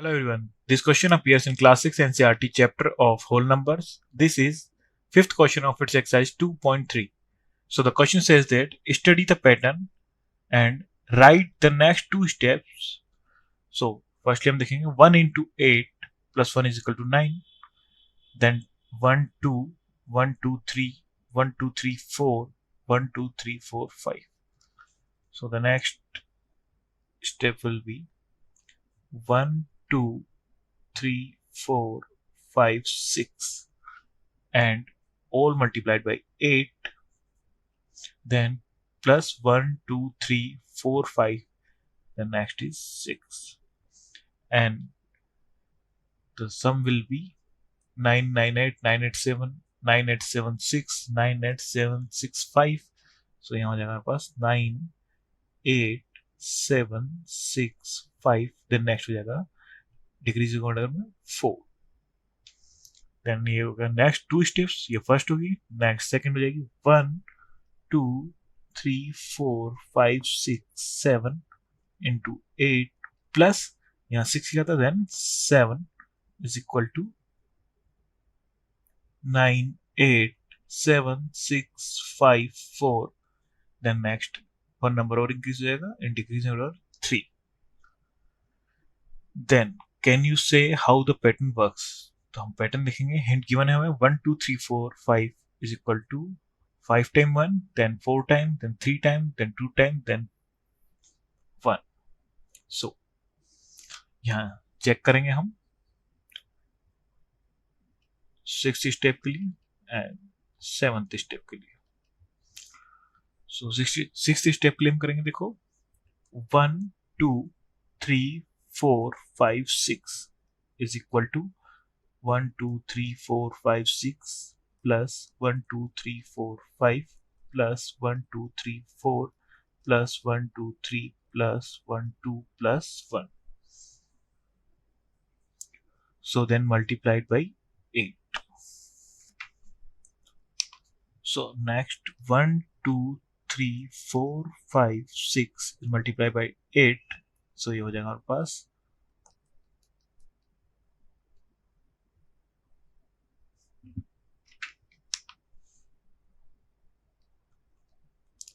Hello everyone. This question appears in Class 6 NCERT chapter of whole numbers. This is fifth question of its exercise 2.3. So the question says that study the pattern and write the next two steps. So firstly I'm thinking 1 into 8 plus 1 is equal to 9. Then 1, 2, 1, 2, 3, 1, 2, 3, 4, 1, 2, 3, 4, 5. So the next step will be 1, 2, 3, 4, 5, 6 and all multiplied by 8, then plus 1, 2, 3, 4, 5, the next is 6 and the sum will be 9, 9, 8, 9, 8, 7, 9, 8, 7, 6, 9, 8, 7, 6, 5. So यहाँ हो जाएगा हमारे पास 9, 8, 7, 6, 5, then next हो जाएगा decreasing order में 4. Then ये होगा next two steps. ये फर्स्ट होगी, नेक्स्ट सेकंड हो जाएगी 1, 2, 3, 4, 5, 6, 7 into 8 प्लस यहाँ 6 किया था, then 7 is equal to 9, 8, 7, 6, 5, 4. Then next one number और इंक्रीज हो जाएगा in decreasing order 3. Then can you say how the pattern works. तो हम पैटर्न देखेंगे. हिंट गिवन है हमें 1, 2, 3, 4, 5 is equal to 5 time 1, then 4 time, then 3 time, then 2 time, then 1. सो यहाँ check करेंगे हम 6th स्टेप के लिए एंड 7th स्टेप के लिए. सो 6th स्टेप के लिए हम करेंगे. देखो 1, 2, 3, 4, 5, 6 is equal to 1, 2, 3, 4, 5, 6 plus 1, 2, 3, 4, 5 plus 1, 2, 3, 4 plus 1, 2, 3 plus 1, 2 plus 1. So then multiplied by 8. So next 1, 2, 3, 4, 5, 6 is multiplied by 8. So ये हो जाएगा हमारे पास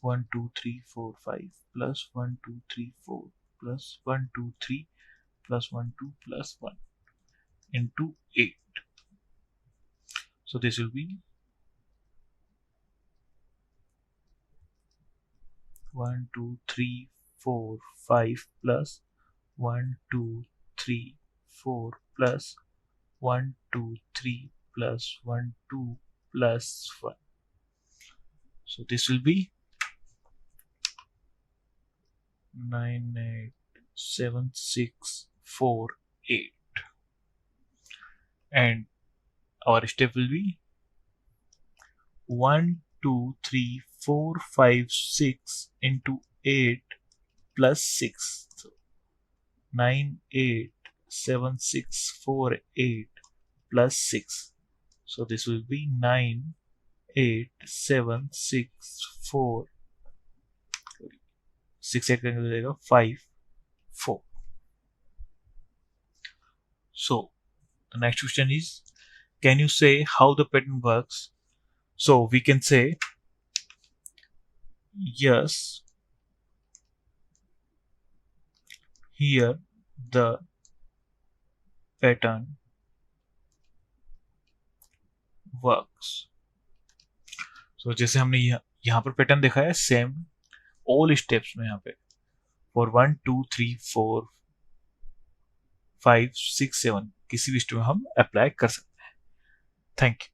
1, 2, 3, 4, 5 plus 1, 2, 3, 4 plus 1, 2, 3 plus 1, 2 plus 1 into 8. So this will be 1, 2, 3, 4, 5 plus 1, 2, 3, 4 plus 1, 2, 3 plus 1, 2 plus 1. So this will be 9, 8, 7, 6, 4, 8. And our step will be 1, 2, 3, 4, 5, 6 into 8 plus 6. So 9, 8, 7, 6, 4, 8 plus 6. So this will be 9, 8, 7, 6, 4, 6 8 करके हो जाएगा 5, 4. So the next question is, can you say how the pattern works? So we can say yes, here the pattern works. So जैसे हमने यहाँ पर pattern देखा है same all steps में, यहाँ पे फॉर 1, 2, 3, 4, 5, 6, 7 किसी भी स्टेप में हम अप्लाई कर सकते हैं. Thank you.